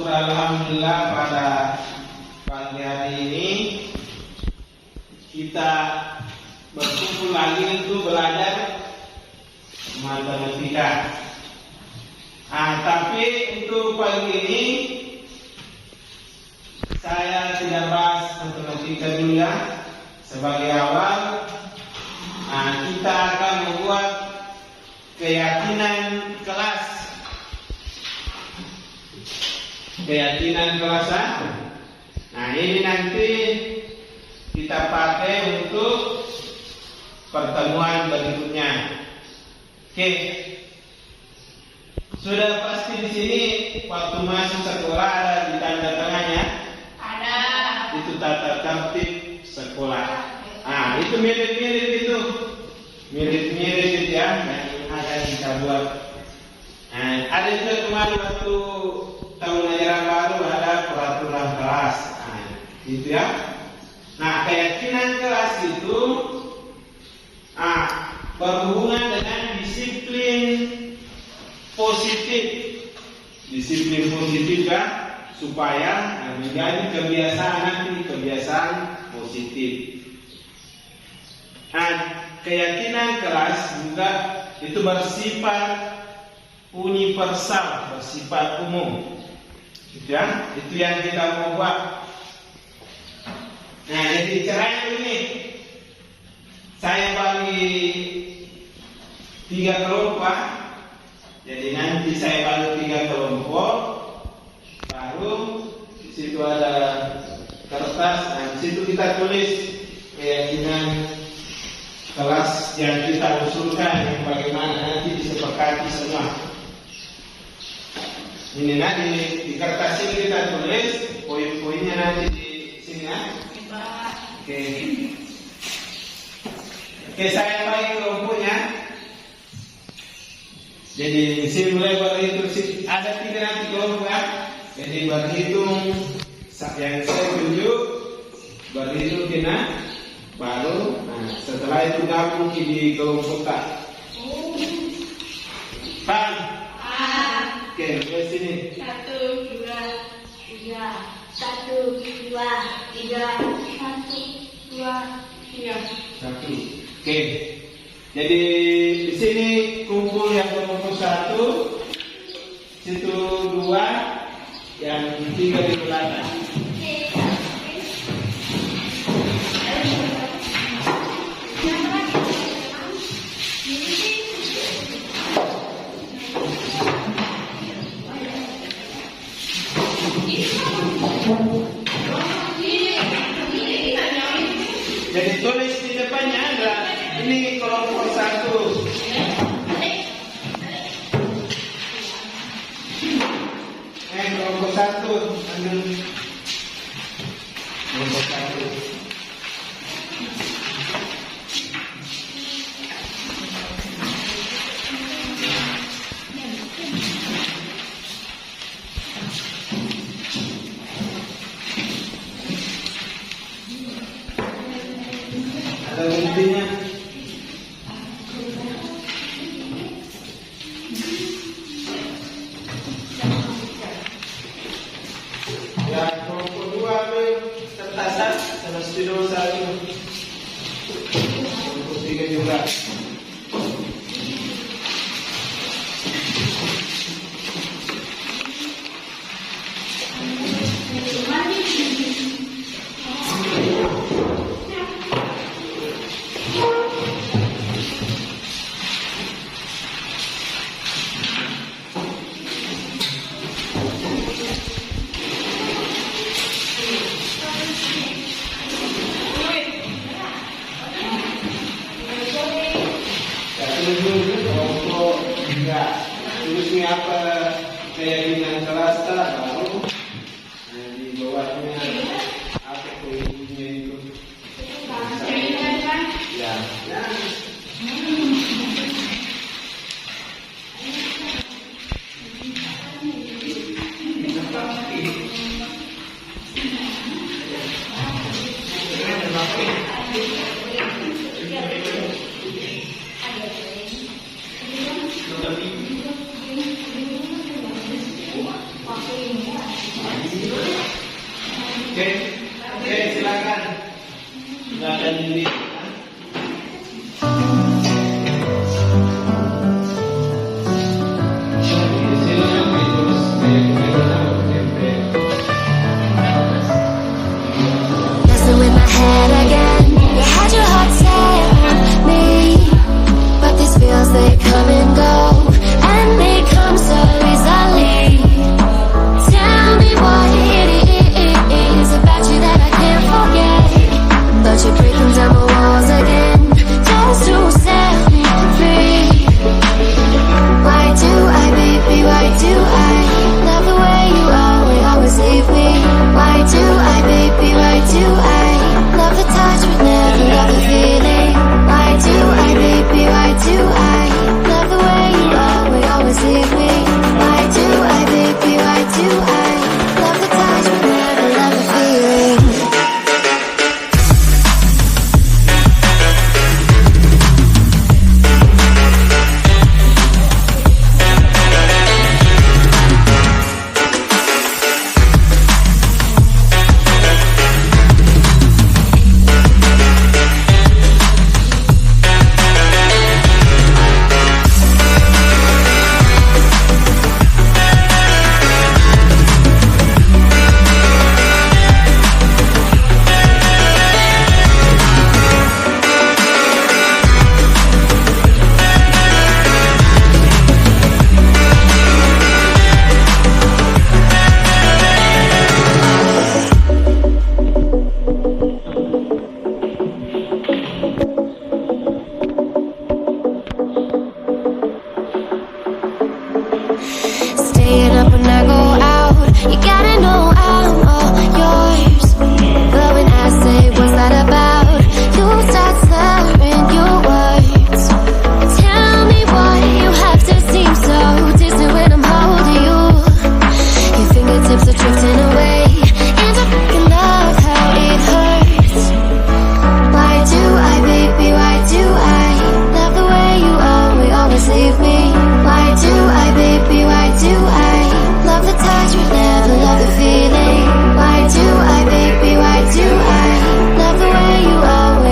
alhamdulillah pada pagi hari ini kita berkumpul lagi untuk belajar matematika. Tapi untuk pagi ini saya tidak bahas matematika dulu ya. Sebagai awal, kita akan membuat keyakinan kelas. Keyakinan kelas A. Nah, ini nanti kita pakai untuk pertemuan berikutnya. Oke. Sudah pasti di sini waktu masuk sekolah ada di tanda tengahnya. Ada. Itu tata tertib sekolah. Itu mirip-mirip itu. Mirip-mirip itu ya. Yang akan kita buat. Ada juga kemarin waktu tahun ajaran baru ada peraturan kelas. Gitu ya. Nah, keyakinan kelas itu berhubungan dengan disiplin positif. Disiplin positif ya, supaya menjadi kebiasaan nanti, kebiasaan positif. Keyakinan kelas juga itu bersifat universal, bersifat umum. Gitu ya, itu yang kita mau buat. Nah, jadi caranya ini saya bagi 3 kelompok. Jadi nanti saya bagi 3 kelompok. Baru di situ ada kertas. Nah, di situ kita tulis keyakinan kelas yang kita usulkan, yang bagaimana nanti disepakati semua. Ini nanti di kertas ini kita tulis poin-poinnya nanti di sini ya. Oke, saya bagi kelompoknya. Jadi di sini mulai berhitung, ada 3 nanti kelompok ya. Jadi berhitung yang saya tunjuk, berhitung kena, baru. Setelah itu gabung di kelompok tak. Paham? Oke, dari sini. 1, 2, 3. 1, 2, 3. 1, 2, 3. 1. Oke. Jadi di sini kumpul yang kelompok 1, situ 2, yang 3 di belakang. Jadi tulis di depannya ada ini kelompok 1. Kelompok 1 ambil kelompok 1. Ada buktinya. Ya, kelompok 2 ambil kertasan sama spidol 1. Kelompok 3 juga. Tulisnya apa keyakinan kelas baru di bawahnya apa poinnya itu ya. Oke, oke, silakan. Silakan ini. Messing with my head again. You had your heart set on me, but these feels they come and go, and they come so easily. Tell me what it is about you that I can't forget, but you're breaking down the walls again just to set me free. Why do I, baby? Why do I love the way you always leave me? Why do I, baby? Why do I love the touch but never love the feeling? Why do I, baby? Why do I love the way you always leave me? Why do I, baby? Why do I love the touch but never love the feeling? Staying up when I go out, you gotta know I'm all yours. But when I say what's that about, you start slurring your words. Tell me why you have to seem so distant when I'm holding you. Your fingertips are drifting away, and I fucking love how it hurts. Why do I, baby, why do I love the way you always leave me? Why do I, baby, why do I love the touch but never love the feeling? Why do I, baby, why do I love the way you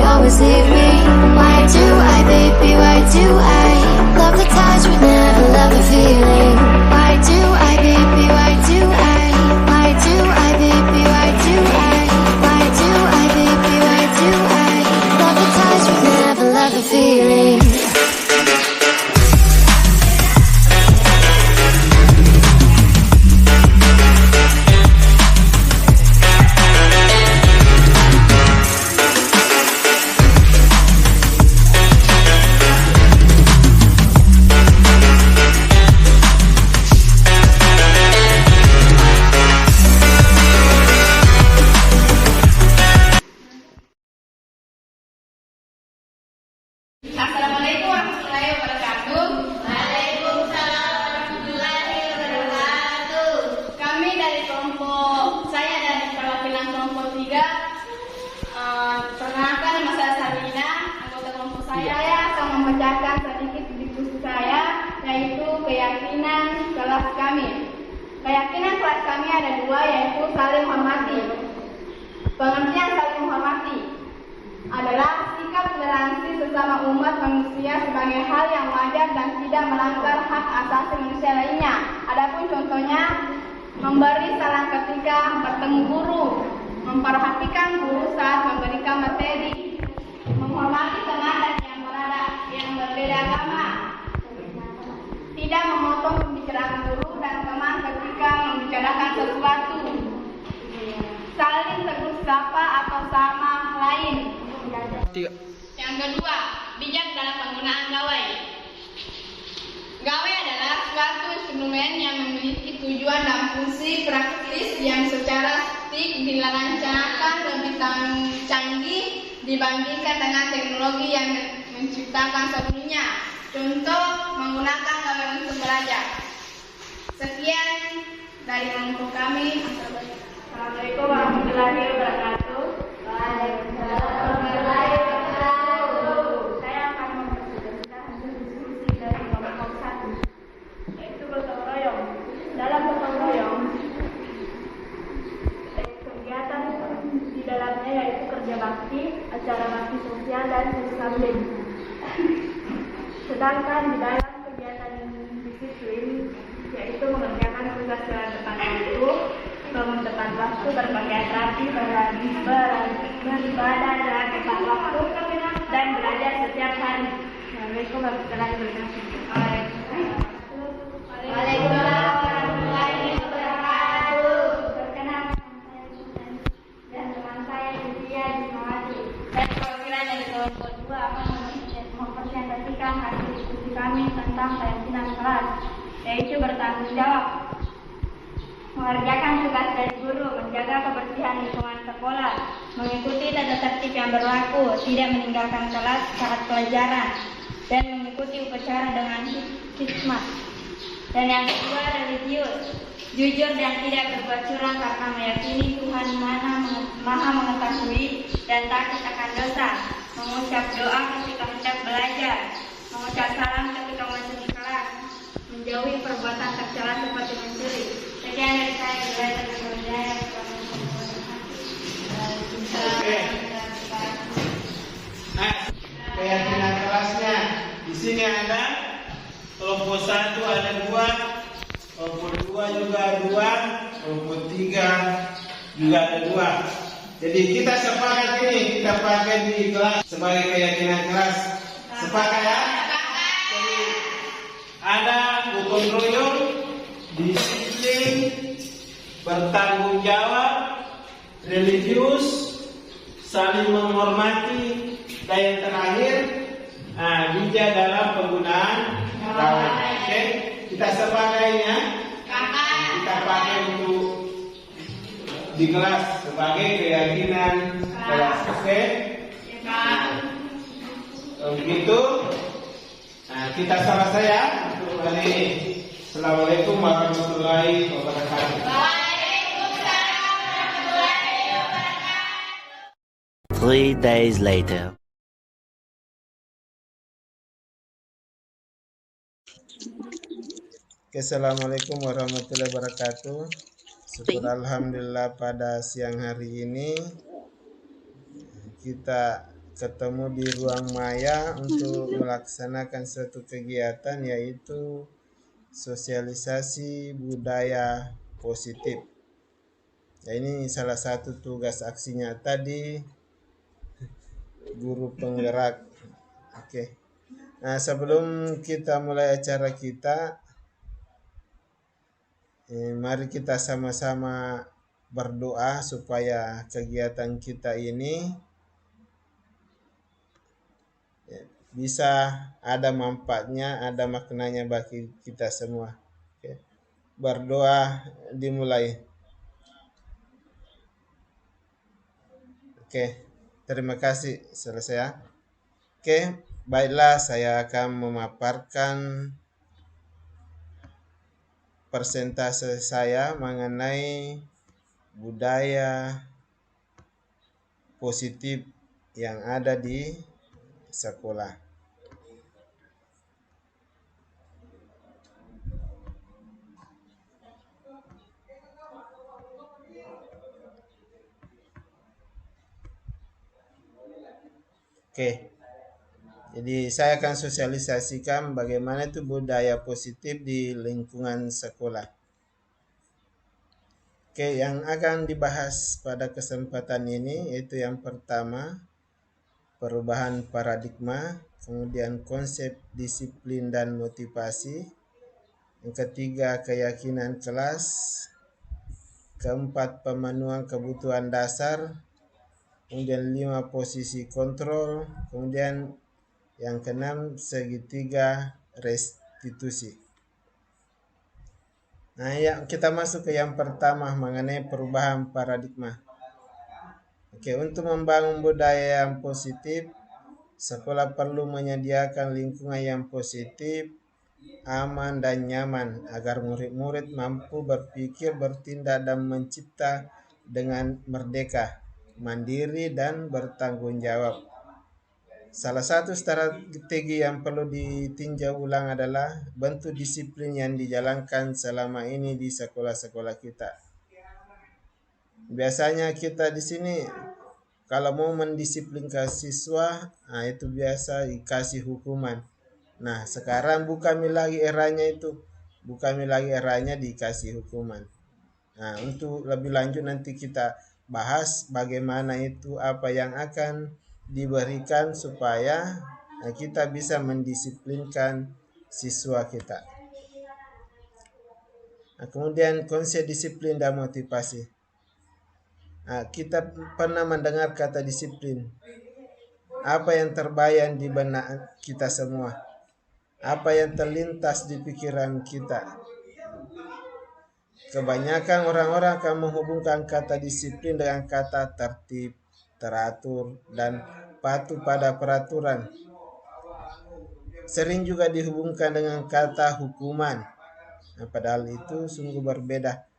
always leave me? Why do I, baby, why do I love the touch but never love the feeling? Why do I, baby, why do I? Why do I, baby, why do I? Why do I, baby, why do I love the touch but never love the feeling? Assalamualaikum warahmatullahi wabarakatuh. Waalaikumsalam warahmatullahi wabarakatuh. Kami dari kelompok, saya dari perwakilan kelompok 3. Perkenalkan, nama saya Sarina, anggota kelompok saya akan membacakan sedikit diskusi saya, yaitu keyakinan kelas kami. Keyakinan kelas kami ada 2, yaitu saling menghormati. Pengertian saling menghormati adalah sikap toleransi sesama umat manusia sebagai hal yang wajar dan tidak melanggar hak asasi manusia lainnya. Adapun contohnya, memberi saran ketika bertemu guru, memperhatikan guru saat memberikan materi, menghormati teman yang berbeda agama, tidak memotong pembicaraan guru dan teman ketika membicarakan sesuatu, saling tegur sapa atau sama lain. Yang kedua, bijak dalam penggunaan gawai. Gawai adalah suatu instrumen yang memiliki tujuan dan fungsi praktis yang secara statistik dirancangkan lebih canggih dibandingkan dengan teknologi yang menciptakan sebelumnya. Contoh, menggunakan gawai untuk belajar. Sekian dari kelompok kami. Assalamualaikum warahmatullahi wabarakatuh. Waalaikumsalam warahmatullahi wabarakatuh. Saya akan mempresentasikan hasil diskusi dari kelompok 1, yaitu gotong royong. Dalam gotong royong, kegiatan bakti, acara bakti sosial, dan disiplin. Sedangkan di dalam kegiatan disiplin, yaitu mengerjakan tugas secara tepat waktu, bangun tepat waktu, berpakaian rapi, beribadah dalam tepat waktu, dan belajar setiap hari. Assalamualaikum warahmatullahi wabarakatuh. Waalaikumsalam warahmatullahi wabarakatuh. Perkenalkan, saya dan teman saya Lydia Dimawati. Saya perwakilan dari kelompok 2 akan mempresentasikan hasil diskusi kami tentang keyakinan kelas, yaitu bertanggung jawab, mengerjakan tugas dari guru, menjaga kebersihan lingkungan sekolah, mengikuti tata tertib yang berlaku, tidak meninggalkan kelas saat pelajaran, dan mengikuti upacara dengan hikmat. Dan yang kedua, religius, jujur dan tidak berbuat curang karena meyakini Tuhan Maha mengetahui dan takut akan dosa, mengucap doa ketika hendak belajar, mengucap salam ketika masuk di kelas, menjauhi perbuatan tercela seperti mencuri. Sekian dari saya, Keyakinan kelasnya di sini ada kelompok 1 ada 2, kelompok 2 juga ada 2, kelompok 3 juga ada 2. Jadi kita sepakat ini kita pakai di kelas sebagai keyakinan kelas. Sepakat ya? Jadi ada gotong royong, disiplin, bertanggung jawab, religius, saling menghormati, dan yang terakhir bijak dalam penggunaan kawan. Oke, kita sepakainya. Kita pakai untuk di kelas sebagai keyakinan kelas. Oke. Begitu. Kita selesai ya untuk kali ini. Assalamualaikum warahmatullahi wabarakatuh. Waalaikumsalam warahmatullahi wabarakatuh. 3 days later. Assalamualaikum warahmatullahi wabarakatuh. Syukur alhamdulillah pada siang hari ini kita ketemu di ruang maya untuk melaksanakan suatu kegiatan yaitu sosialisasi budaya positif. Ya, ini salah satu tugas aksi nyata di guru penggerak. Oke. Nah, sebelum kita mulai acara kita, mari kita sama-sama berdoa supaya kegiatan kita ini bisa ada manfaatnya, ada maknanya bagi kita semua. Oke. Berdoa dimulai. Oke, terima kasih. Selesai ya. Oke, baiklah saya akan memaparkan persentase saya mengenai budaya positif yang ada di sekolah. Oke. Jadi saya akan sosialisasikan bagaimana itu budaya positif di lingkungan sekolah. Oke, yang akan dibahas pada kesempatan ini yaitu yang pertama perubahan paradigma, kemudian konsep disiplin dan motivasi, yang ketiga keyakinan kelas, keempat pemenuhan kebutuhan dasar, kemudian 5 posisi kontrol, kemudian yang keenam segitiga restitusi. Nah, ya kita masuk ke yang pertama mengenai perubahan paradigma. Oke, untuk membangun budaya yang positif, sekolah perlu menyediakan lingkungan yang positif, aman dan nyaman agar murid-murid mampu berpikir, bertindak dan mencipta dengan merdeka, mandiri dan bertanggung jawab. Salah satu strategi yang perlu ditinjau ulang adalah bentuk disiplin yang dijalankan selama ini di sekolah-sekolah kita. Biasanya kita di sini kalau mau mendisiplinkan siswa, itu biasa dikasih hukuman. Nah, sekarang bukan lagi eranya itu, bukan lagi eranya dikasih hukuman. Nah, untuk lebih lanjut nanti kita bahas bagaimana itu apa yang akan diberikan supaya kita bisa mendisiplinkan siswa kita. Nah, kemudian konsep disiplin dan motivasi. Nah, kita pernah mendengar kata disiplin. Apa yang terbayang di benak kita semua? Apa yang terlintas di pikiran kita? Kebanyakan orang-orang akan menghubungkan kata disiplin dengan kata tertib, teratur, dan patuh pada peraturan. Sering juga dihubungkan dengan kata hukuman. Nah, padahal itu sungguh berbeda.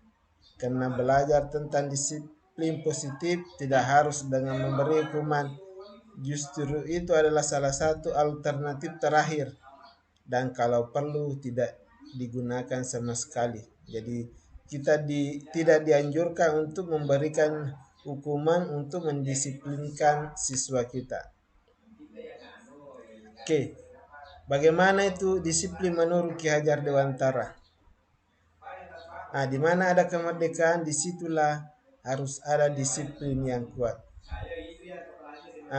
Karena belajar tentang disiplin positif tidak harus dengan memberi hukuman. Justru itu adalah salah satu alternatif terakhir. Dan kalau perlu tidak digunakan sama sekali. Jadi kita tidak dianjurkan untuk memberikan hukuman untuk mendisiplinkan siswa kita. Oke, bagaimana itu disiplin menurut Ki Hajar Dewantara? Di mana ada kemerdekaan, disitulah harus ada disiplin yang kuat.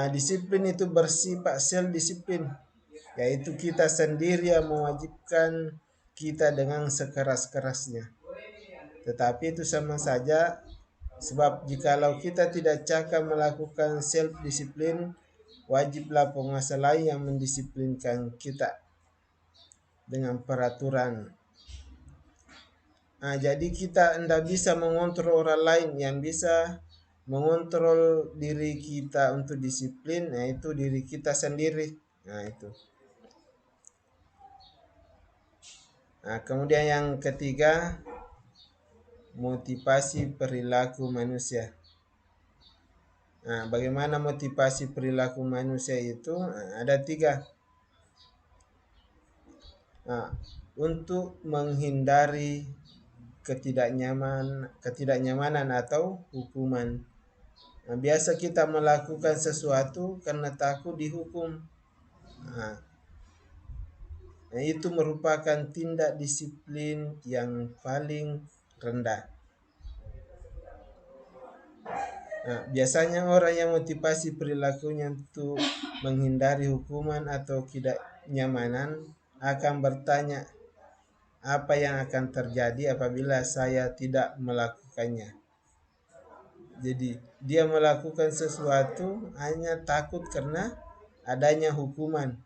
Disiplin itu bersifat self-disiplin, yaitu kita sendiri yang mewajibkan kita dengan sekeras-kerasnya. Tetapi itu sama saja, sebab jikalau kita tidak cakap melakukan self-disiplin, wajiblah penguasa lain yang mendisiplinkan kita dengan peraturan. Jadi kita tidak bisa mengontrol orang lain, yang bisa mengontrol diri kita untuk disiplin, itu diri kita sendiri. Itu. Kemudian yang ketiga, motivasi perilaku manusia. Bagaimana motivasi perilaku manusia itu? Ada 3. Untuk menghindari ketidaknyamanan atau hukuman. Biasa kita melakukan sesuatu karena takut dihukum. Itu merupakan tindak disiplin yang paling rendah. Biasanya orang yang motivasi perilakunya untuk menghindari hukuman atau ketidaknyamanan akan bertanya, apa yang akan terjadi apabila saya tidak melakukannya? Jadi dia melakukan sesuatu hanya takut karena adanya hukuman.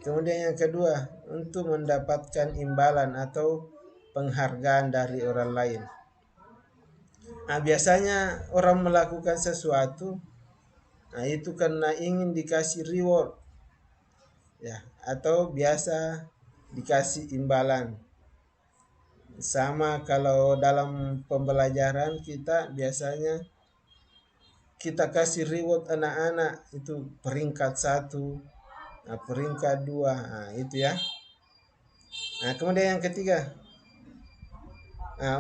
Kemudian yang kedua, untuk mendapatkan imbalan atau penghargaan dari orang lain. Biasanya orang melakukan sesuatu itu karena ingin dikasih reward, atau biasa dikasih imbalan. Sama kalau dalam pembelajaran kita biasanya kita kasih reward anak-anak itu peringkat 1, peringkat 2, itu ya. Kemudian yang ketiga,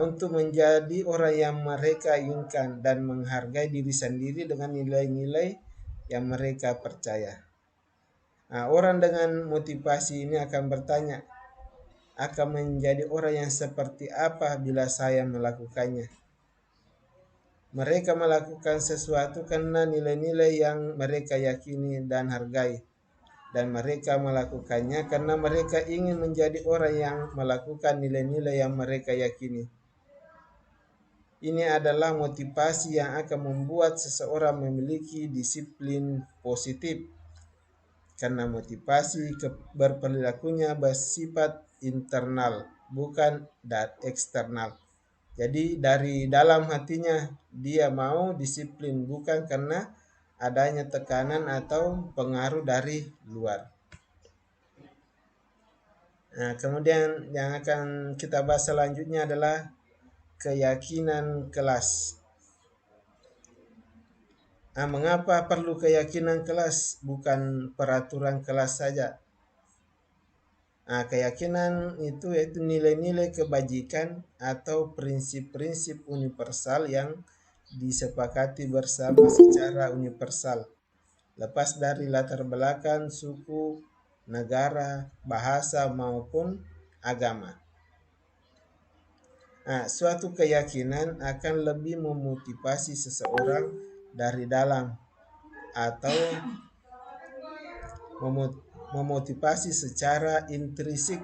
untuk menjadi orang yang mereka inginkan dan menghargai diri sendiri dengan nilai-nilai yang mereka percaya. Orang dengan motivasi ini akan bertanya, akan menjadi orang yang seperti apa bila saya melakukannya? Mereka melakukan sesuatu karena nilai-nilai yang mereka yakini dan hargai. Dan mereka melakukannya karena mereka ingin menjadi orang yang melakukan nilai-nilai yang mereka yakini. Ini adalah motivasi yang akan membuat seseorang memiliki disiplin positif. Karena motivasi berperilakunya bersifat internal, bukan eksternal. Jadi dari dalam hatinya dia mau disiplin, bukan karena adanya tekanan atau pengaruh dari luar. Kemudian yang akan kita bahas selanjutnya adalah keyakinan kelas. Mengapa perlu keyakinan kelas, bukan peraturan kelas saja? Keyakinan itu yaitu nilai-nilai kebajikan atau prinsip-prinsip universal yang disepakati bersama secara universal, lepas dari latar belakang suku, negara, bahasa maupun agama. Suatu keyakinan akan lebih memotivasi seseorang dari dalam atau memotivasi secara intrinsik.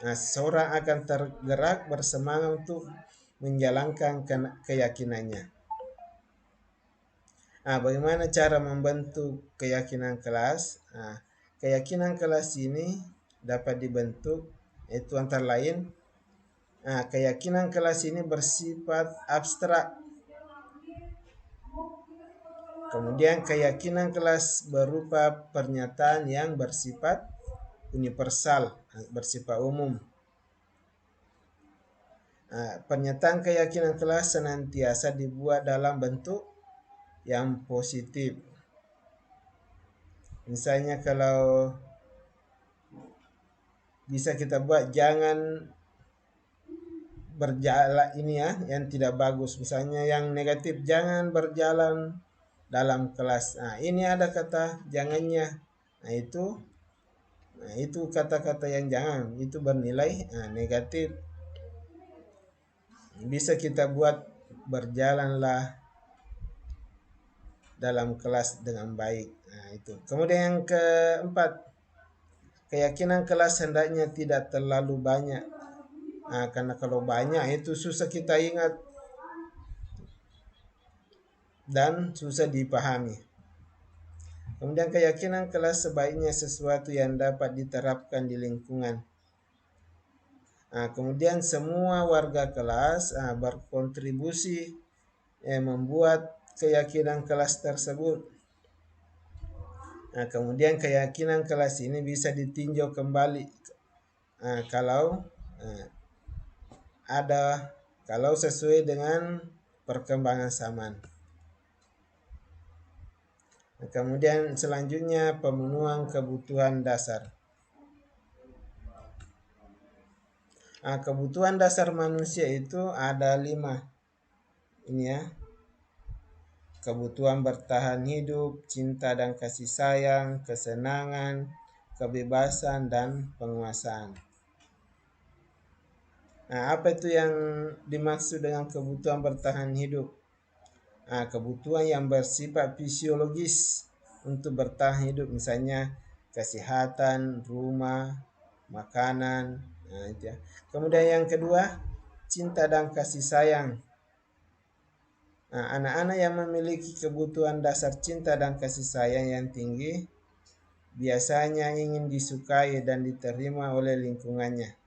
Seseorang akan tergerak bersemangat untuk menjalankan keyakinannya. Bagaimana cara membentuk keyakinan kelas? Keyakinan kelas ini dapat dibentuk, yaitu antara lain keyakinan kelas ini bersifat abstrak. Kemudian keyakinan kelas berupa pernyataan yang bersifat universal, bersifat umum. Pernyataan keyakinan kelas senantiasa dibuat dalam bentuk yang positif. Misalnya kalau bisa kita buat, jangan berjalan ini yang tidak bagus. Misalnya yang negatif, jangan berjalan dalam kelas. Ini ada kata jangannya. Itu kata-kata yang jangan, itu bernilai negatif. Bisa kita buat, berjalanlah dalam kelas dengan baik. Itu. Kemudian yang keempat, keyakinan kelas hendaknya tidak terlalu banyak. Karena kalau banyak itu susah kita ingat dan susah dipahami. Kemudian keyakinan kelas sebaiknya sesuatu yang dapat diterapkan di lingkungan. Kemudian semua warga kelas berkontribusi membuat keyakinan kelas tersebut. Kemudian keyakinan kelas ini bisa ditinjau kembali kalau sesuai dengan perkembangan zaman. Kemudian selanjutnya pemenuhan kebutuhan dasar. Kebutuhan dasar manusia itu ada 5. Ini kebutuhan bertahan hidup, cinta dan kasih sayang, kesenangan, kebebasan, dan penguasaan. Apa itu yang dimaksud dengan kebutuhan bertahan hidup? Kebutuhan yang bersifat fisiologis untuk bertahan hidup, misalnya kesehatan, rumah, makanan. Itu. Kemudian yang kedua, cinta dan kasih sayang. Anak-anak yang memiliki kebutuhan dasar cinta dan kasih sayang yang tinggi biasanya ingin disukai dan diterima oleh lingkungannya.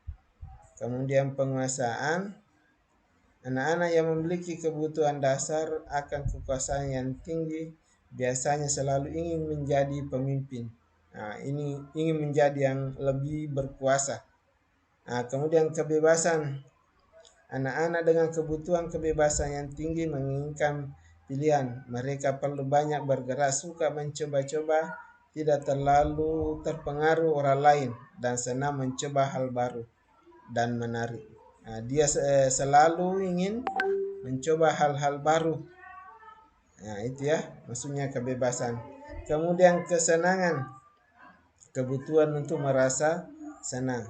Kemudian penguasaan, anak-anak yang memiliki kebutuhan dasar akan kekuasaan yang tinggi biasanya selalu ingin menjadi pemimpin. Ini ingin menjadi yang lebih berkuasa. Kemudian kebebasan, anak-anak dengan kebutuhan kebebasan yang tinggi menginginkan pilihan. Mereka perlu banyak bergerak, suka mencoba-coba, tidak terlalu terpengaruh orang lain, dan senang mencoba hal baru dan menarik. Dia selalu ingin mencoba hal-hal baru. Itu maksudnya kebebasan. Kemudian kesenangan, kebutuhan untuk merasa senang.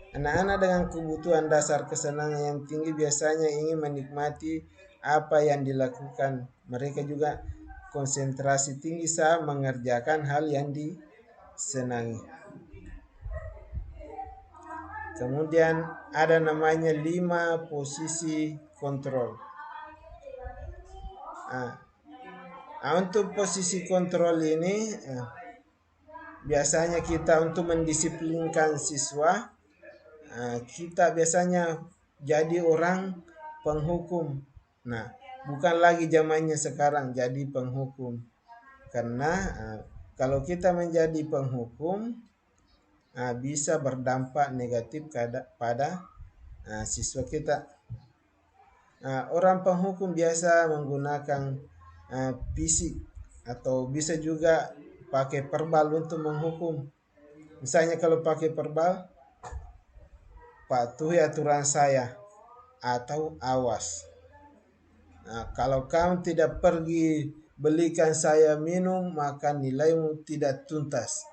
Anak-anak dengan kebutuhan dasar kesenangan yang tinggi biasanya ingin menikmati apa yang dilakukan. Mereka juga konsentrasi tinggi saat mengerjakan hal yang disenangi. Kemudian ada namanya 5 posisi kontrol. Untuk posisi kontrol ini biasanya kita untuk mendisiplinkan siswa, kita biasanya jadi orang penghukum. Bukan lagi zamannya sekarang jadi penghukum. Karena kalau kita menjadi penghukum bisa berdampak negatif pada siswa kita. Orang penghukum biasa menggunakan fisik atau bisa juga pakai verbal untuk menghukum. Misalnya kalau pakai verbal, patuhi aturan saya atau awas. Kalau kamu tidak pergi belikan saya minum, maka nilaimu tidak tuntas.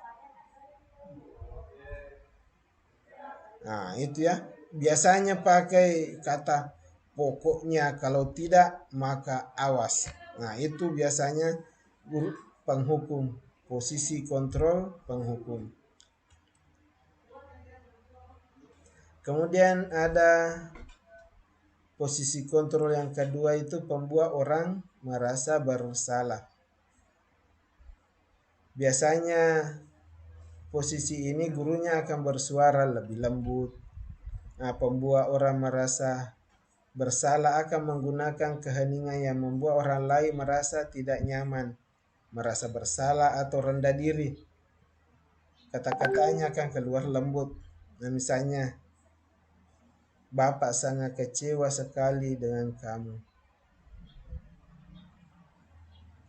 Itu ya. Biasanya pakai kata pokoknya, kalau tidak maka awas. Itu biasanya guru penghukum, posisi kontrol penghukum. Kemudian ada posisi kontrol yang kedua, itu pembuat orang merasa bersalah. Biasanya posisi ini gurunya akan bersuara lebih lembut. Pembuat orang merasa bersalah akan menggunakan keheningan yang membuat orang lain merasa tidak nyaman, merasa bersalah atau rendah diri. Kata-katanya akan keluar lembut. Misalnya, Bapak sangat kecewa sekali dengan kamu.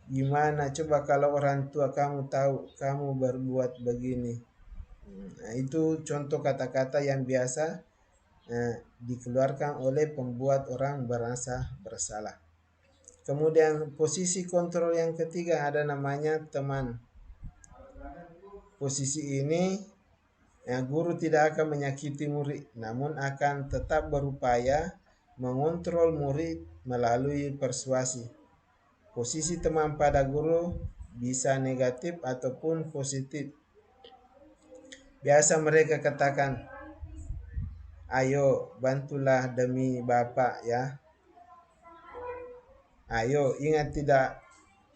Gimana coba kalau orang tua kamu tahu kamu berbuat begini? Itu contoh kata-kata yang biasa dikeluarkan oleh pembuat orang merasa bersalah. Kemudian posisi kontrol yang ketiga ada namanya teman. Posisi ini guru tidak akan menyakiti murid, namun akan tetap berupaya mengontrol murid melalui persuasi. Posisi teman pada guru bisa negatif ataupun positif. Biasa mereka katakan, ayo bantulah demi Bapak ya. Ayo ingat tidak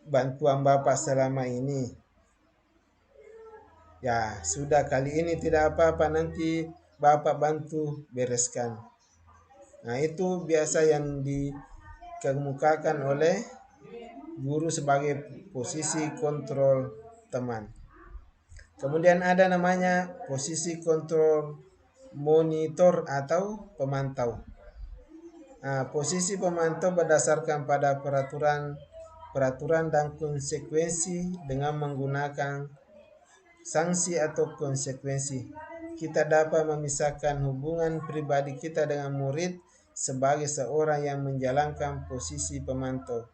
bantuan Bapak selama ini. Ya sudah, kali ini tidak apa-apa, nanti Bapak bantu bereskan. Itu biasa yang dikemukakan oleh guru sebagai posisi kontrol teman. Kemudian ada namanya posisi kontrol monitor atau pemantau. Posisi pemantau berdasarkan pada peraturan dan konsekuensi dengan menggunakan sanksi atau konsekuensi. Kita dapat memisahkan hubungan pribadi kita dengan murid sebagai seorang yang menjalankan posisi pemantau.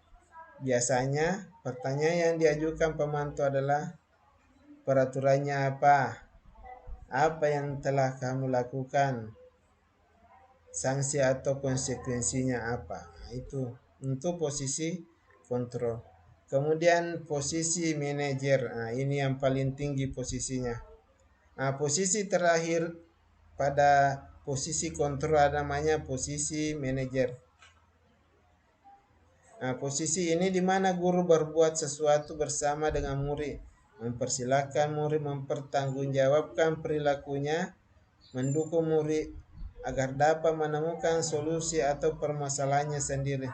Biasanya pertanyaan yang diajukan pemantau adalah, peraturannya apa? Apa yang telah kamu lakukan? Sanksi atau konsekuensinya apa? Itu untuk posisi kontrol. Kemudian posisi manajer. Ini yang paling tinggi posisinya. Posisi terakhir pada posisi kontrol namanya posisi manajer. Posisi ini di mana guru berbuat sesuatu bersama dengan murid, mempersilahkan murid mempertanggungjawabkan perilakunya, mendukung murid agar dapat menemukan solusi atau permasalahannya sendiri.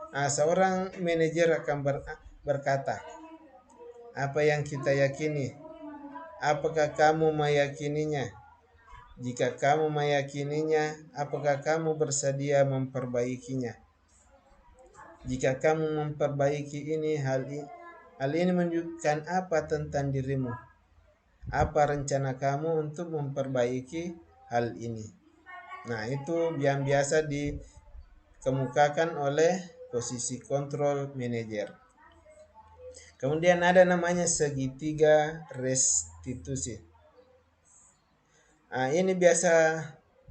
Seorang manajer akan berkata, apa yang kita yakini? Apakah kamu meyakininya? Jika kamu meyakininya, apakah kamu bersedia memperbaikinya? Jika kamu memperbaiki ini, hal ini menunjukkan apa tentang dirimu? Apa rencana kamu untuk memperbaiki hal ini? Itu yang biasa dikemukakan oleh posisi kontrol manajer. Kemudian ada namanya segitiga restitusi. Ini biasa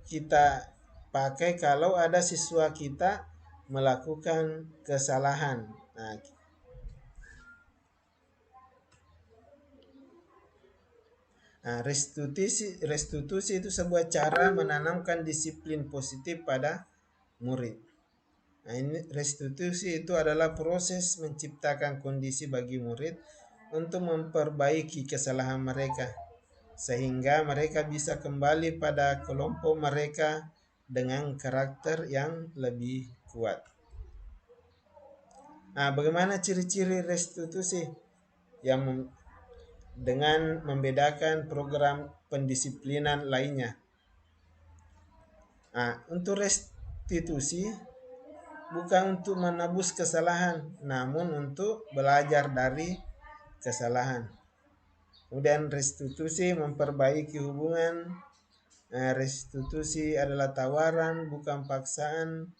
kita pakai kalau ada siswa kita melakukan kesalahan. Restitusi itu sebuah cara menanamkan disiplin positif pada murid. Ini restitusi itu adalah proses menciptakan kondisi bagi murid untuk memperbaiki kesalahan mereka, sehingga mereka bisa kembali pada kelompok mereka dengan karakter yang lebih kuat. Bagaimana ciri-ciri restitusi yang dengan membedakan program pendisiplinan lainnya? Untuk restitusi bukan untuk menebus kesalahan, namun untuk belajar dari kesalahan. Kemudian restitusi memperbaiki hubungan. Restitusi adalah tawaran, bukan paksaan.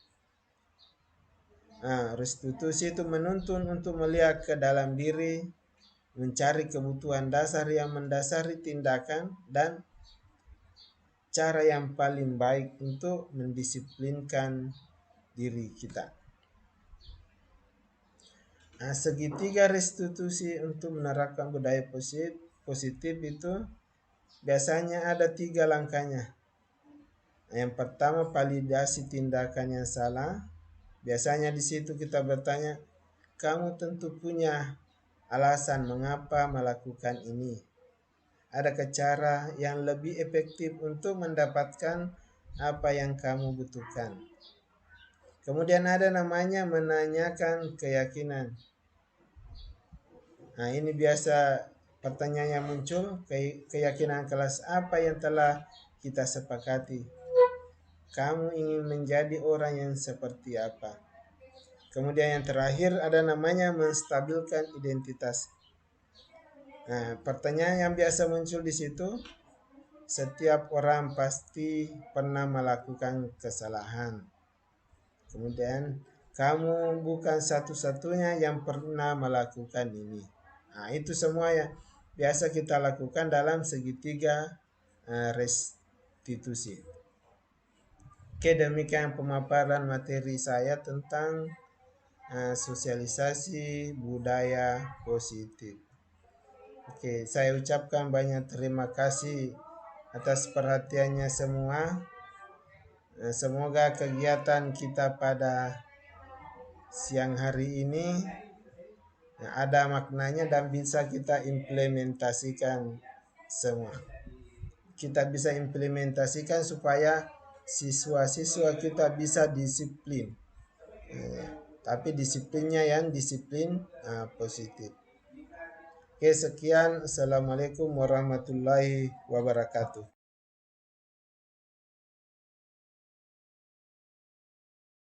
Restitusi itu menuntun untuk melihat ke dalam diri, mencari kebutuhan dasar yang mendasari tindakan, dan cara yang paling baik untuk mendisiplinkan diri kita. Segitiga restitusi untuk menerapkan budaya positif itu biasanya ada 3 langkahnya. Yang pertama, validasi tindakan yang salah. Biasanya di situ kita bertanya, kamu tentu punya alasan mengapa melakukan ini. Adakah cara yang lebih efektif untuk mendapatkan apa yang kamu butuhkan? Kemudian ada namanya menanyakan keyakinan. Ini biasa pertanyaan yang muncul, keyakinan kelas apa yang telah kita sepakati? Kamu ingin menjadi orang yang seperti apa? Kemudian yang terakhir ada namanya menstabilkan identitas. Pertanyaan yang biasa muncul di situ, setiap orang pasti pernah melakukan kesalahan. Kemudian kamu bukan satu-satunya yang pernah melakukan ini. Itu semua yang biasa kita lakukan dalam segitiga restitusi. Oke, demikian pemaparan materi saya tentang sosialisasi budaya positif. Oke, saya ucapkan banyak terima kasih atas perhatiannya semua. Semoga kegiatan kita pada siang hari ini ada maknanya dan bisa kita implementasikan semua. Kita bisa implementasikan supaya siswa-siswa kita bisa disiplin. Tapi disiplinnya yang disiplin positif. Oke, sekian. Assalamualaikum warahmatullahi wabarakatuh.